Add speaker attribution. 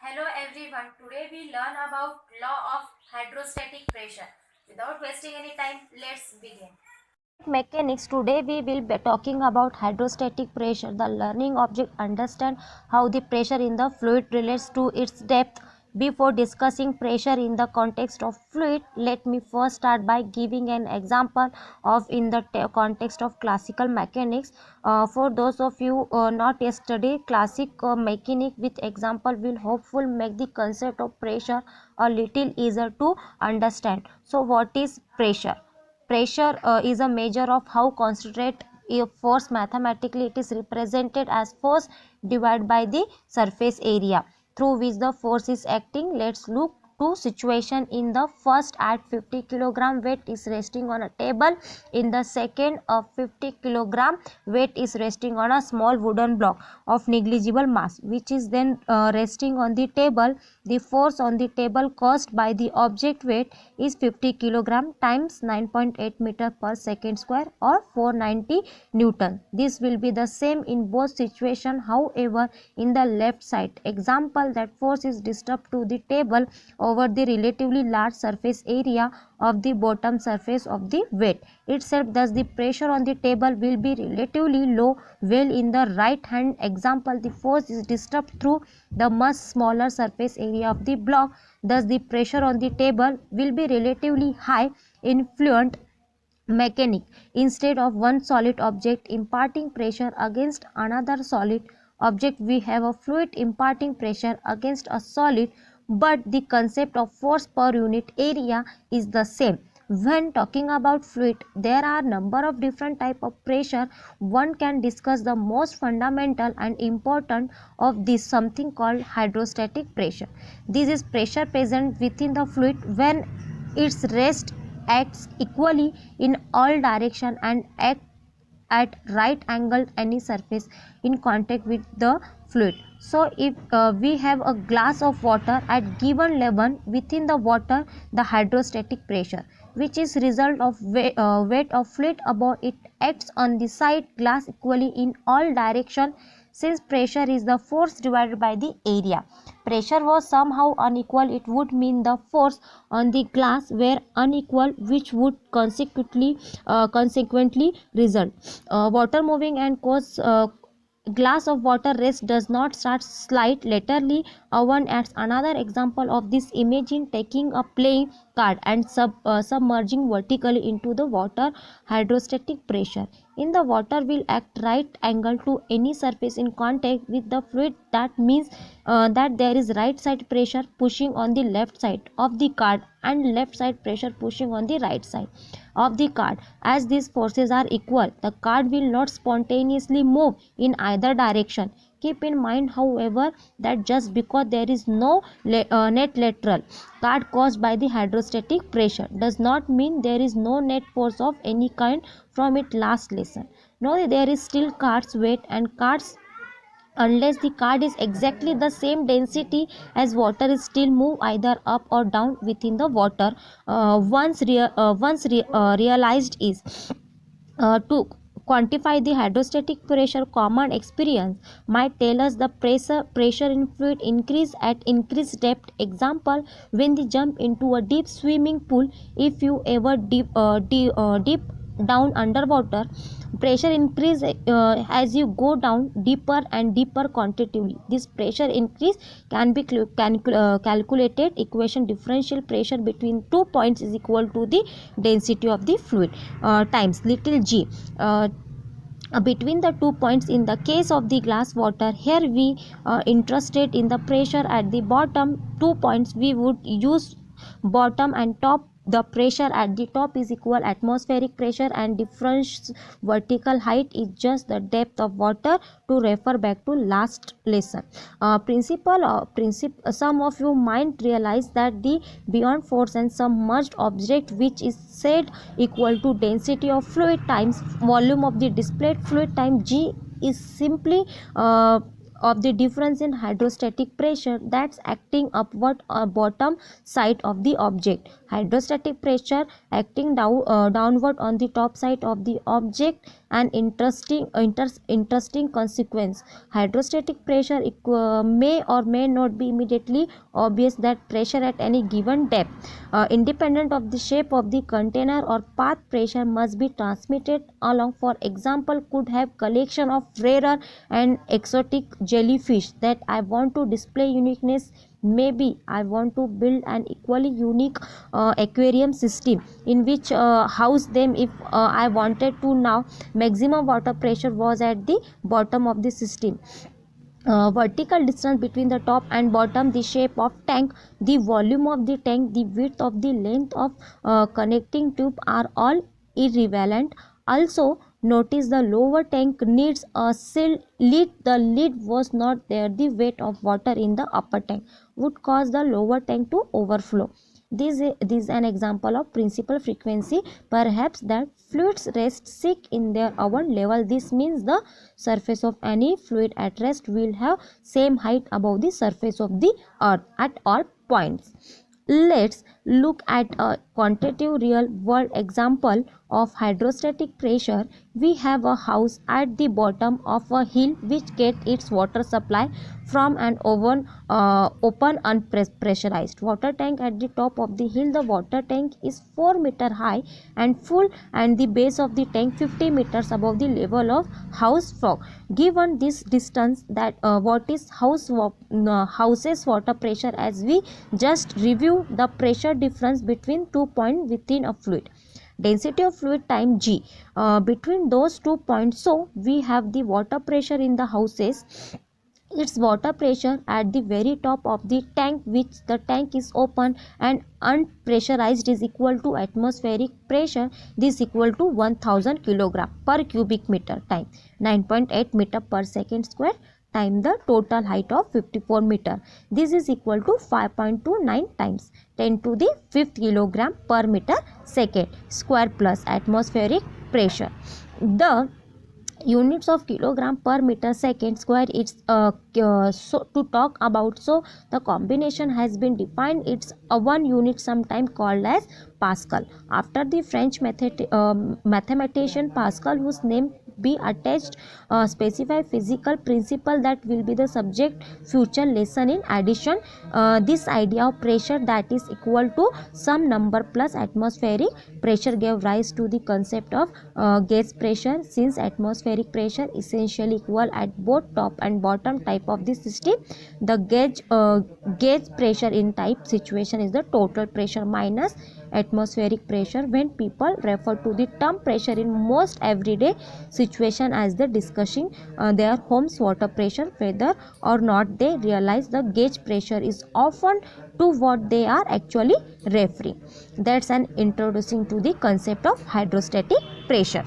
Speaker 1: Hello everyone, today we learn about law of hydrostatic pressure. Without wasting any time, let's begin.
Speaker 2: Mechanics. Today we will be talking about hydrostatic pressure. The learning object understand how the pressure in the fluid relates to its depth. Before discussing pressure in the context of fluid, let me first start by giving an example of in the context of classical mechanics. For those of you not yet study classic mechanics, with example will hopeful make the concept of pressure a little easier to understand. So what is pressure? Pressure is a measure of how concentrate a force. Mathematically, it is represented as force divided by the surface area through which the force is acting. Let's look to situation. In the first, at 50 kilogram weight is resting on a table. In the second, a 50 kilogram weight is resting on a small wooden block of negligible mass, which is then resting on the table. The force on the table caused by the object weight is 50 kilogram times 9.8 meter per second square or 490 Newton. This will be the same in both situations. However, in the left side example, that force is disturbed to the table over the relatively large surface area of the bottom surface of the weight itself. Thus, the pressure on the table will be relatively low. While in the right hand example, the force is disturbed through the much smaller surface area of the block. Thus, the pressure on the table will be relatively high in fluid mechanic. Instead of one solid object imparting pressure against another solid object, we have a fluid imparting pressure against a solid, but the concept of force per unit area is the same. When talking about fluid, there are number of different type of pressure. One can discuss the most fundamental and important of this, something called hydrostatic pressure. This is pressure present within the fluid when its rest acts equally in all direction and act at right angle any surface in contact with the fluid. So if we have a glass of water at given level, within the water the hydrostatic pressure, which is result of weight of fluid above it, acts on the side glass equally in all direction. Since pressure is the force divided by the area, pressure was somehow unequal, it would mean the force on the glass were unequal, which would consequently result water moving and cause glass of water rest does not start slide laterally. One adds another example of this. Imagine taking a playing card and submerging vertically into the water. Hydrostatic pressure in the water will act right angle to any surface in contact with the fluid. That means that there is right side pressure pushing on the left side of the card and left side pressure pushing on the right side of the card. As these forces are equal, the card will not spontaneously move in either direction. Keep in mind, however, that just because there is no net lateral card caused by the hydrostatic pressure does not mean there is no net force of any kind from it last lesson. No, there is still card's weight and card's, unless the card is exactly the same density as water, is still move either up or down within the water. Realized is to quantify the hydrostatic pressure. Common experience might tell us the pressure in fluid increase at increased depth. Example, when they jump into a deep swimming pool, if you ever dip down underwater, pressure increase as you go down deeper and deeper quantitatively. This pressure increase can be calculated. Equation differential pressure between 2 points is equal to the density of the fluid times little g between the 2 points. In the case of the glass water, here we interested in the pressure at the bottom 2 points. We would use bottom and top. The pressure at the top is equal atmospheric pressure and difference vertical height is just the depth of water, to refer back to last lesson. Some of you might realize that the beyond force and submerged object, which is said equal to density of fluid times volume of the displayed fluid time g, is simply of the difference in hydrostatic pressure that's acting upward or bottom side of the object. Hydrostatic pressure acting downward on the top side of the object. An interesting consequence. Hydrostatic pressure may or may not be immediately obvious that pressure at any given depth, independent of the shape of the container or path, pressure must be transmitted along. For example, could have collection of rarer and exotic jellyfish that I want to display uniqueness. Maybe I want to build an equally unique aquarium system in which house them if I wanted to. Now maximum water pressure was at the bottom of the system. Vertical distance between the top and bottom, the shape of tank, the volume of the tank, the width of the length of connecting tube are all irrelevant. Also notice the lower tank needs a sealed lid. The lid was not there. The weight of water in the upper tank would cause the lower tank to overflow. This is an example of principal frequency, perhaps that fluids rest sick in their hour level. This means the surface of any fluid at rest will have same height above the surface of the earth at all points. Let's look at a quantitative real world example of hydrostatic pressure. We have a house at the bottom of a hill which gets its water supply from an open unpressurized water tank at the top of the hill. The water tank is 4 meter high and full, and the base of the tank 50 meters above the level of house floor. Given this distance, that what is house's water pressure? As we just review the pressure difference between 2 points within a fluid, density of fluid time G between those 2 points. So we have the water pressure in the houses. Its water pressure at the very top of the tank, which the tank is open and unpressurized, is equal to atmospheric pressure. This equal to 1000 kg per cubic meter time 9.8 meter per second square time the total height of 54 meter. This is equal to 5.29 times 10 to the 5th kilogram per meter second square plus atmospheric pressure. The units of kilogram per meter second square, it's so to talk about, so the combination has been defined. It's a one unit sometime called as Pascal, after the French mathematician Pascal, whose name be attached, specify physical principle that will be the subject future lesson. In addition, this idea of pressure that is equal to some number plus atmospheric pressure gave rise to the concept of gauge pressure, since atmospheric pressure essentially equal at both top and bottom type of the system. The gauge pressure in type situation is the total pressure minus atmospheric pressure. When people refer to the term pressure in most everyday situation as the discussing their home's water pressure, whether or not they realize the gauge pressure is often to what they are actually referring. That's an introducing to the concept of hydrostatic pressure.